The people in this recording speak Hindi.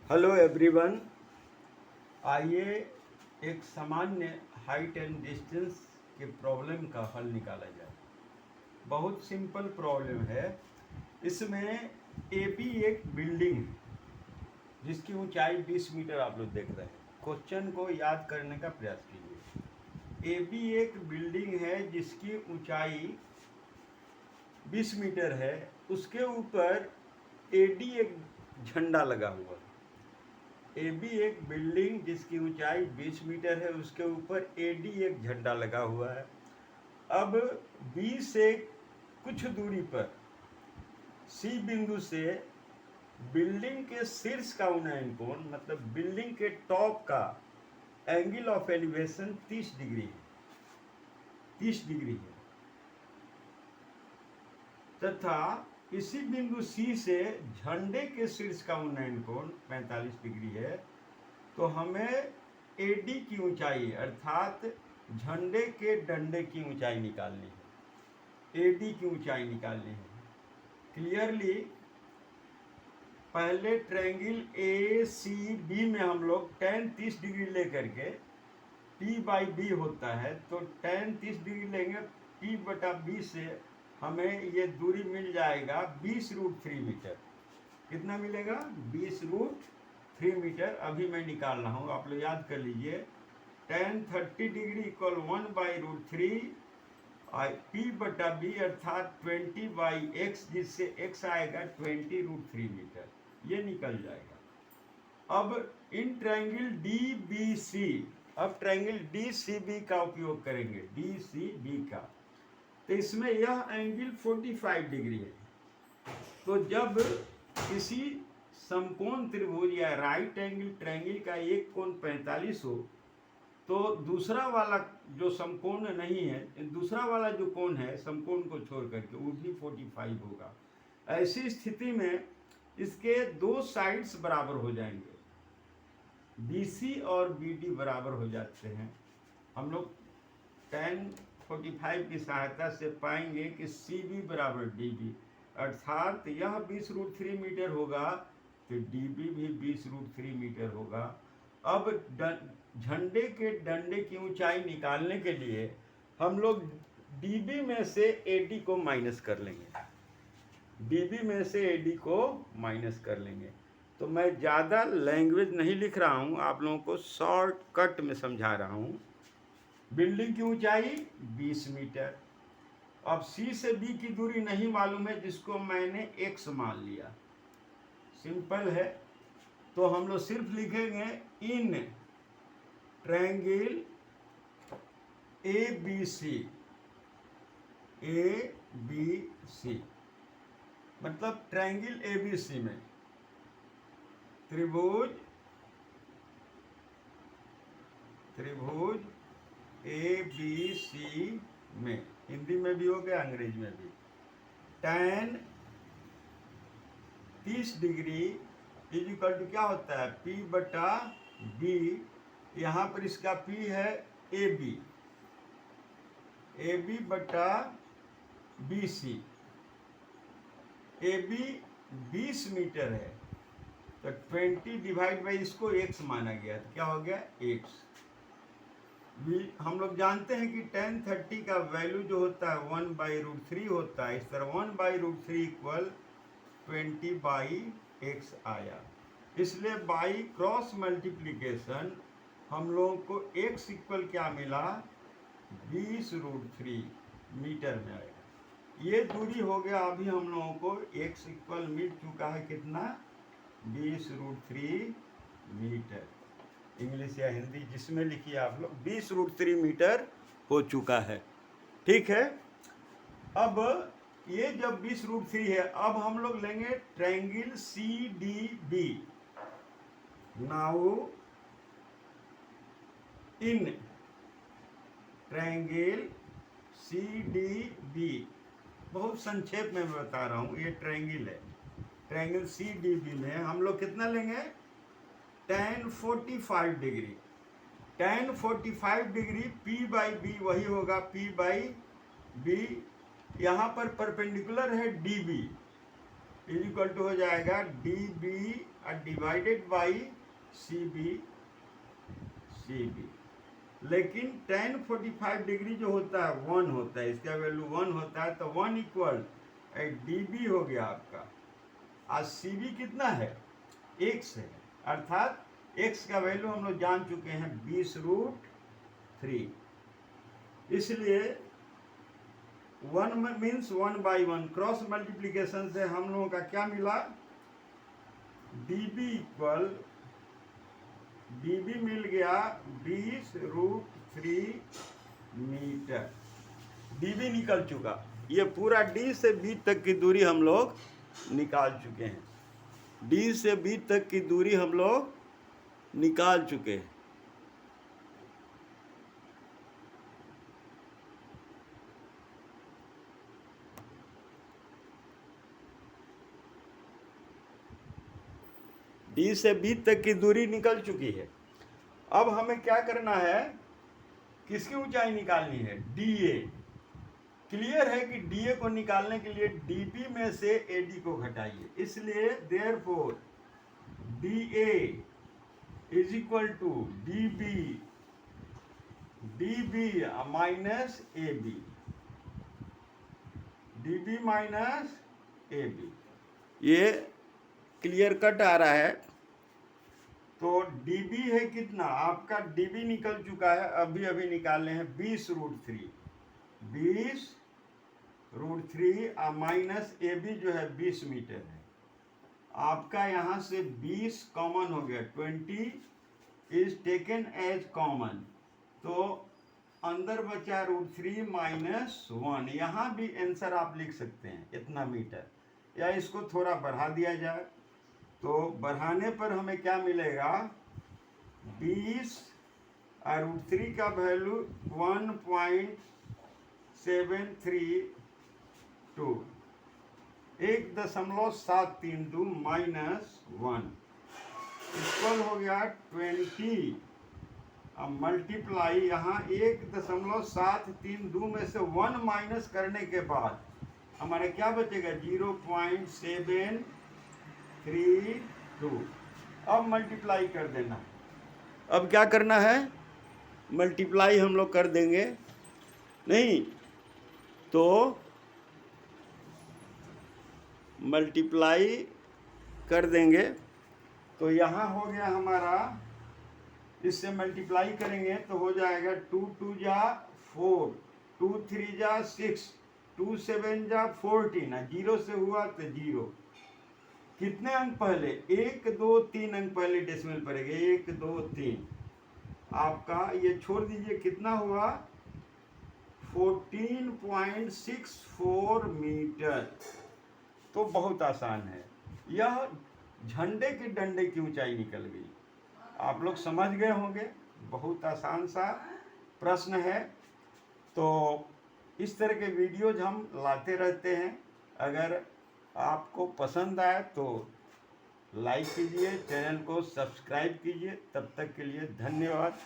Hello everyone. आइए एक सामान्य हाइट एंड डिस्टेंस के प्रॉब्लम का हल निकाला जाए। बहुत सिंपल प्रॉब्लम है। इसमें ए बी एक बिल्डिंग है जिसकी ऊंचाई 20 मीटर आप लोग देख रहे हैं। क्वेश्चन को याद करने का प्रयास कीजिए। ए बी एक बिल्डिंग है जिसकी ऊंचाई 20 मीटर है। उसके ऊपर ए डी एक झंडा लगा हुआ है। ए बी एक बिल्डिंग जिसकी ऊंचाई 20 मीटर है, उसके ऊपर ए डी एक झंडा लगा हुआ है। अब बी से कुछ दूरी पर सी बिंदु से बिल्डिंग के शीर्ष का उन्नयन कोण, मतलब बिल्डिंग के टॉप का एंगल ऑफ एलिवेशन 30 डिग्री है। 30 डिग्री है तथा इसी बिंदु सी से झंडे के शीर्ष का उन्नयन कोण 45 डिग्री है। तो हमें एडी की ऊंचाई अर्थात झंडे के डंडे की ऊंचाई निकालनी है। एडी की ऊंचाई निकालनी है। क्लियरली पहले ट्रायंगल ए सी बी में हम लोग tan 30 डिग्री लेकर के P बाई बी होता है, तो tan 30 डिग्री लेंगे P बटा बी से हमें ये दूरी मिल जाएगा 20√3 मीटर। कितना मिलेगा? 20√3 मीटर। अभी मैं निकाल रहा हूँ, आप लोग याद कर लीजिए। tan 30 डिग्री इक्वल 1/√3 P बटा बी अर्थात 20/x, जिससे x आएगा 20√3 मीटर। ये निकल जाएगा। अब in triangle D B C, अब ट्रायंगल डी सी बी का उपयोग करेंगे। डी सी बी का, तो इसमें यह एंगल 45 डिग्री है। तो जब किसी समकोण त्रिभुज या राइट एंगल ट्रायंगल का एक कोण 45 हो, तो दूसरा वाला जो समकोण नहीं है, दूसरा वाला जो कोण है समकोण को छोड़ करके, वो भी 45 होगा। ऐसी स्थिति में इसके दो साइड्स बराबर हो जाएंगे। BC और BD बराबर हो जाते हैं। हम लोग tan 45 की सहायता से पाएंगे कि CB बराबर DB, अर्थात यह 20√3 मीटर होगा तो DB भी 20√3 मीटर होगा। अब झंडे के डंडे की ऊंचाई निकालने के लिए हम लोग DB में से AD को माइनस कर लेंगे। DB में से AD को माइनस कर लेंगे। तो मैं ज़्यादा लैंग्वेज नहीं लिख रहा हूँ, आप लोगों को शॉर्टकट में समझा रहा हूँ। बिल्डिंग की ऊंचाई 20 मीटर। अब C से B की दूरी नहीं मालूम है, जिसको मैंने x मान लिया। सिंपल है। तो हम लोग सिर्फ लिखेंगे इन ट्रायंगल ABC, ABC मतलब ट्रायंगल ABC में त्रिभुज ABC में, हिंदी में भी हो गया, अंग्रेजी में भी, tan 30 degree is equal to क्या होता है? P बटा B। यहाँ पर इसका P है AB बटा BC। AB 20 मीटर है, तो 20 डिवाइड बाई इसको x माना गया, तो क्या हो गया? x। हम लोग जानते हैं कि tan 30 का वैल्यू जो होता है 1/√3 होता है। इस तरह 1/√3 इक्वल 20/x आया। इसलिए बाई क्रॉस मल्टीप्लिकेशन हम लोगों को x इक्वल क्या मिला? 20√3 मीटर में आएगा। ये दूरी हो गया। अभी हम लोगों को x इक्वल मिल चुका है कितना? 20√3 मीटर। इंग्लिश या हिंदी जिसमें लिखिए आप लोग, 20√3 मीटर हो चुका है। ठीक है। अब ये जब 20√3 है, अब हम लोग लेंगे triangle CDB। Now in triangle CDB, बहुत संक्षेप में मैं बता रहा हूँ, ये ट्रायंगल है। ट्रायंगल CDB में हम लोग कितना लेंगे? tan 45 degree. tan 45 degree P by B वही होगा, P बाई बी। यहाँ पर परपेंडिकुलर है DB, इज इक्वल टू हो जाएगा D B divided by C B. लेकिन tan 45 डिग्री जो होता है 1 होता है, इसका वैल्यू 1 होता है, तो 1 इक्वल डी बी हो गया आपका। आज सी बी कितना है, x है, अर्थात x का वैल्यू हम लोग जान चुके हैं 20√3। इसलिए 1 मीन्स 1/1, क्रॉस मल्टीप्लीकेशन से हम लोगों का क्या मिला, dB मिल गया 20√3 मीटर। dB निकल चुका, ये पूरा D से B तक की दूरी हम लोग निकाल चुके हैं। D से B तक की दूरी हम लोग निकाल चुके हैं। D से B तक की दूरी निकल चुकी है। अब हमें क्या करना है, किसकी ऊंचाई निकालनी है, DA। क्लियर है कि DA को निकालने के लिए DB में से AD को घटाइए, इसलिए therefore DA is equal to DB minus AB, DB minus AB। ये क्लियर कट आ रहा है। तो dB है कितना आपका, dB निकल चुका है, अभी निकालने हैं 20√3 माइनस AB जो है 20 मीटर है। आपका यहाँ से 20 कॉमन हो गया, 20 इज टेकन एज कॉमन, तो अंदर बचा √3 माइनस 1। यहाँ भी आंसर आप लिख सकते हैं इतना मीटर, या इसको थोड़ा बढ़ा दिया जाए, तो बढ़ाने पर हमें क्या मिलेगा, 20 और √3 का वैल्यू 1.732, 1.732 माइनस 1 इक्वल हो गया 20। अब मल्टीप्लाई, यहाँ 1.732 में से 1 माइनस करने के बाद हमारा क्या बचेगा, 0.732। अब मल्टीप्लाई कर देना। अब क्या करना है, मल्टीप्लाई हम लोग कर देंगे, नहीं तो मल्टीप्लाई कर देंगे, तो यहाँ हो गया हमारा, इससे मल्टीप्लाई करेंगे तो हो जाएगा 2 2 जा 4, 2 3 जा 6, 2 7 जा 14, 0 से हुआ तो 0। कितने अंक पहले, 1 2 3 अंक पहले डेसिमल पड़ेगा, 1 2 3। आपका ये छोड़ दीजिए, कितना हुआ 14.64 मीटर। तो बहुत आसान है, यह झंडे के डंडे की ऊंचाई निकल गई। आप लोग समझ गए होंगे, बहुत आसान सा प्रश्न है। तो इस तरह के वीडियोज हम लाते रहते हैं। अगर आपको पसंद आए तो लाइक कीजिए, चैनल को सब्सक्राइब कीजिए। तब तक के लिए धन्यवाद।